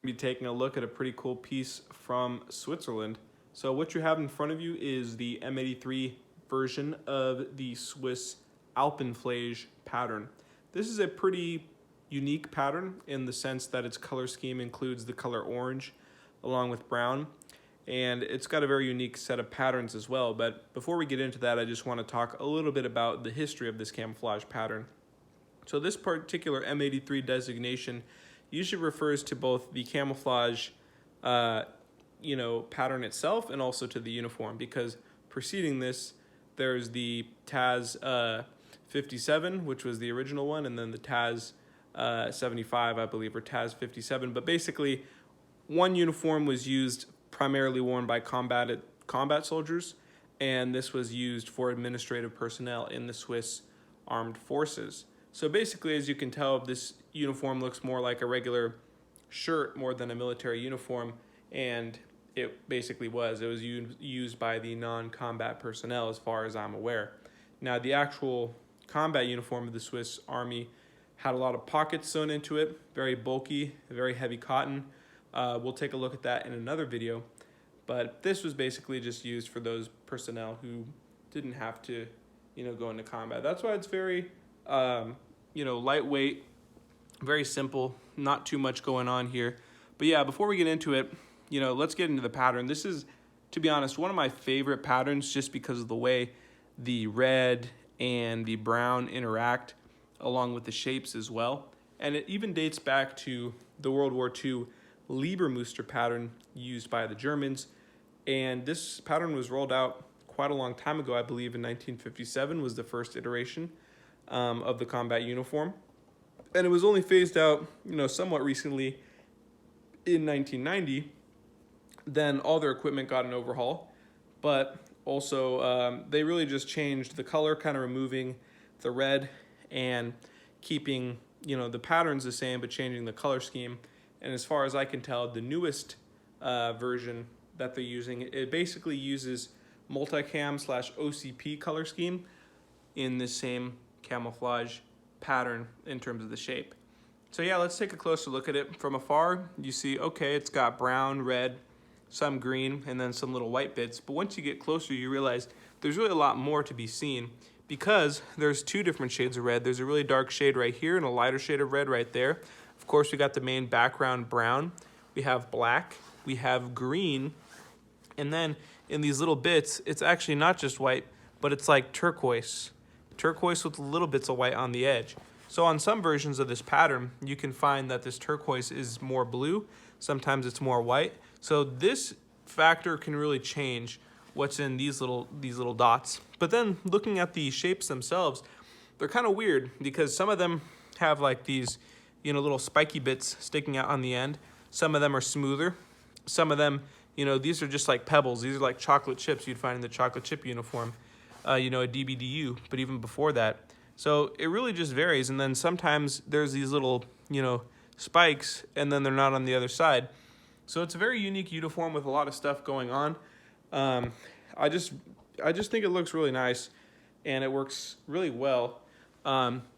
Be taking a look at a pretty cool piece from Switzerland. So what you have in front of you is the M83 version of the Swiss Alpenflage pattern. This is a pretty unique pattern in the sense that its color scheme includes the color orange along with brown, and it's got a very unique set of patterns as well. But before we get into that, I just want to talk a little bit about the history of this camouflage pattern. So this particular M83 designation usually refers to both the camouflage pattern itself and also to the uniform, because preceding this there's the TAS 57, which was the original one, and then the TAS 75, I believe, or TAS 57. But basically, one uniform was used primarily worn by combat soldiers, and this was used for administrative personnel in the Swiss armed forces. So basically, as you can tell, this uniform looks more like a regular shirt more than a military uniform, and it basically was. It was used by the non-combat personnel as far as I'm aware. Now, the actual combat uniform of the Swiss Army had a lot of pockets sewn into it, very bulky, very heavy cotton. We'll take a look at that in another video, but this was basically just used for those personnel who didn't have to, go into combat. That's why it's very lightweight, very simple, not too much going on here. But yeah, before we get into it, let's get into the pattern. This is, to be honest, one of my favorite patterns just because of the way the red and the brown interact along with the shapes as well. And it even dates back to the World War II Liebermuster pattern used by the Germans. And this pattern was rolled out quite a long time ago. I believe in 1957 was the first iteration of the combat uniform, and it was only phased out somewhat recently in 1990. Then all their equipment got an overhaul, but also they really just changed the color, kind of removing the red and keeping the patterns the same but changing the color scheme. And as far as I can tell, the newest version that they're using, it basically uses multicam / OCP color scheme in the same camouflage pattern in terms of the shape. So yeah, let's take a closer look at it. From afar, you see, okay, it's got brown, red, some green, and then some little white bits. But once you get closer, you realize there's really a lot more to be seen, because there's two different shades of red. There's a really dark shade right here and a lighter shade of red right there. Of course, we got the main background brown. We have black, we have green, and then in these little bits, it's actually not just white, but it's like turquoise with little bits of white on the edge. So on some versions of this pattern, you can find that this turquoise is more blue. Sometimes it's more white. So this factor can really change what's in these little dots. But then looking at the shapes themselves, they're kind of weird, because some of them have like these, little spiky bits sticking out on the end. Some of them are smoother. Some of them, these are just like pebbles. These are like chocolate chips you'd find in the chocolate chip uniform. A DBDU, but even before that. So it really just varies. And then sometimes there's these little, spikes, and then they're not on the other side. So it's a very unique uniform with a lot of stuff going on. I just think it looks really nice, and it works really well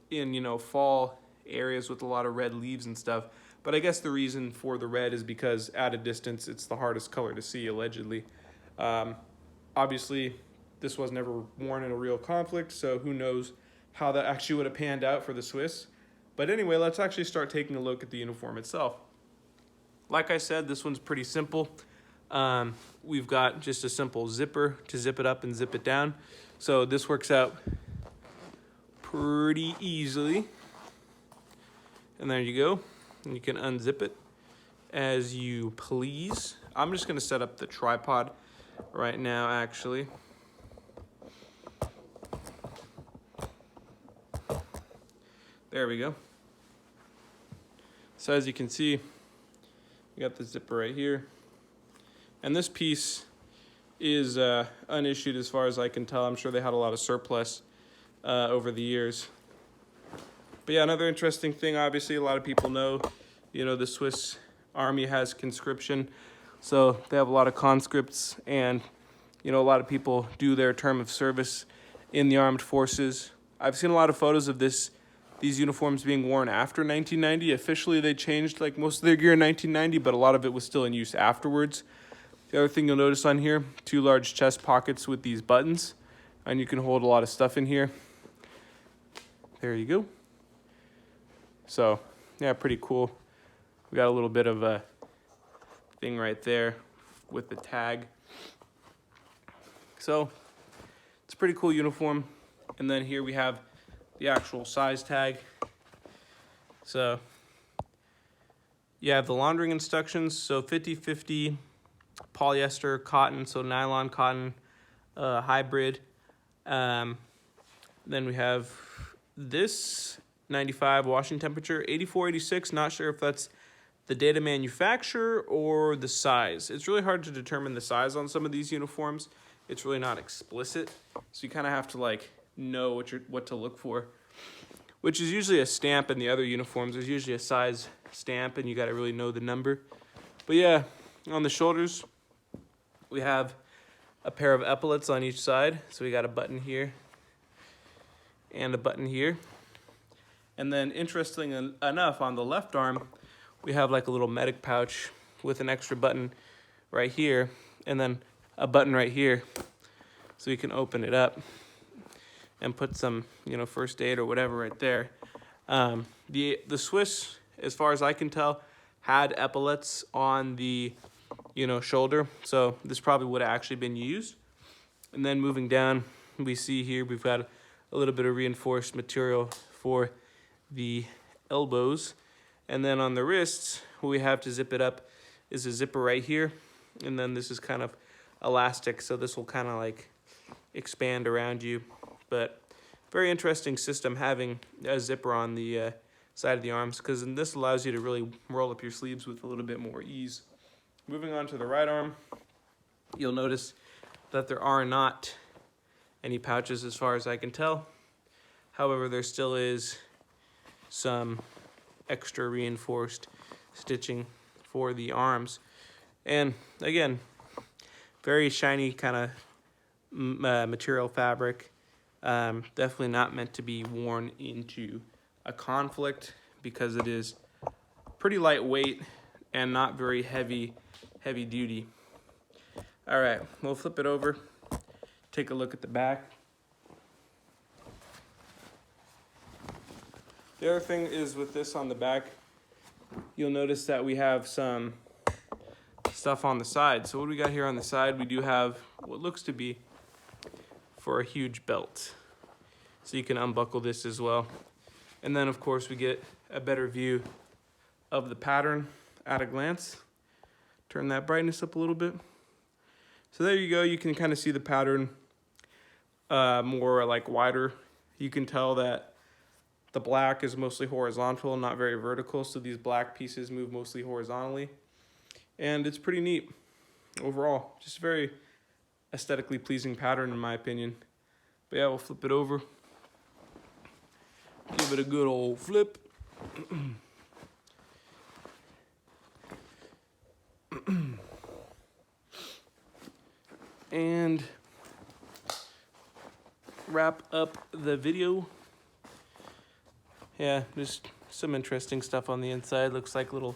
in fall areas with a lot of red leaves and stuff. But I guess the reason for the red is because at a distance, it's the hardest color to see, allegedly. Obviously, this was never worn in a real conflict, so who knows how that actually would have panned out for the Swiss. But anyway, let's actually start taking a look at the uniform itself. Like I said, this one's pretty simple. We've got just a simple zipper to zip it up and zip it down. So this works out pretty easily. And there you go. And you can unzip it as you please. I'm just going to set up the tripod right now, actually. There we go. So as you can see, we got the zipper right here. And this piece is unissued as far as I can tell. I'm sure they had a lot of surplus over the years. But yeah, another interesting thing, obviously, a lot of people know, the Swiss Army has conscription. So they have a lot of conscripts, and, a lot of people do their term of service in the armed forces. I've seen a lot of photos of this these uniforms being worn after 1990. Officially, they changed like most of their gear in 1990, but a lot of it was still in use afterwards. The other thing you'll notice on here, 2 large chest pockets with these buttons, and you can hold a lot of stuff in here. There you go. So, yeah, pretty cool. We got a little bit of a thing right there with the tag. So, it's a pretty cool uniform. And then here we have the actual size tag. So, you have the laundering instructions. So, 50-50 polyester, cotton, so nylon, cotton, hybrid. Then we have this 95 washing temperature, 84, 86. Not sure if that's the data manufacturer or the size. It's really hard to determine the size on some of these uniforms. It's really not explicit, so you kind of have to like know what to look for, which is usually a stamp. In the other uniforms, there's usually a size stamp, and you got to really know the number. But yeah, on the shoulders, we have a pair of epaulets on each side. So we got a button here and a button here. And then interestingly enough, on the left arm, we have like a little medic pouch with an extra button right here, and then a button right here, so you can open it up and put some, first aid or whatever right there. The Swiss, as far as I can tell, had epaulets on the, shoulder, so this probably would have actually been used. And then moving down, we see here we've got a little bit of reinforced material for the elbows. And then on the wrists, what we have to zip it up is a zipper right here. And then this is kind of elastic, so this will kind of like expand around you. But very interesting system having a zipper on the side of the arms, because this allows you to really roll up your sleeves with a little bit more ease. Moving on to the right arm, you'll notice that there are not any pouches as far as I can tell. However, there still is some extra reinforced stitching for the arms. And again, very shiny kind of material fabric. Definitely not meant to be worn into a conflict, because it is pretty lightweight and not very heavy duty. All right, we'll flip it over, take a look at the back. The other thing is with this on the back, you'll notice that we have some stuff on the side. So what do we got here on the side? We do have what looks to be for a huge belt. So you can unbuckle this as well. And then of course we get a better view of the pattern at a glance. Turn that brightness up a little bit. So there you go. You can kind of see the pattern more like wider. You can tell that the black is mostly horizontal, not very vertical, so these black pieces move mostly horizontally. And it's pretty neat overall. Just a very aesthetically pleasing pattern in my opinion. But yeah, we'll flip it over. Give it a good old flip. And wrap up the video. Yeah, just some interesting stuff on the inside. Looks like little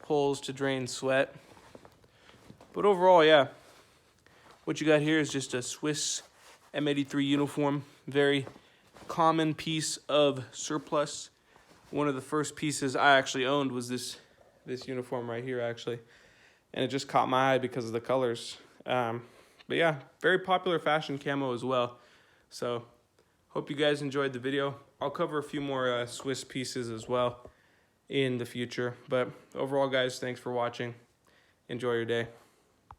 holes to drain sweat. But overall, yeah, what you got here is just a Swiss M83 uniform. Very common piece of surplus. One of the first pieces I actually owned was this uniform right here, actually. And it just caught my eye because of the colors. But yeah, very popular fashion camo as well. So, hope you guys enjoyed the video. I'll cover a few more Swiss pieces as well in the future. But overall, guys, thanks for watching. Enjoy your day.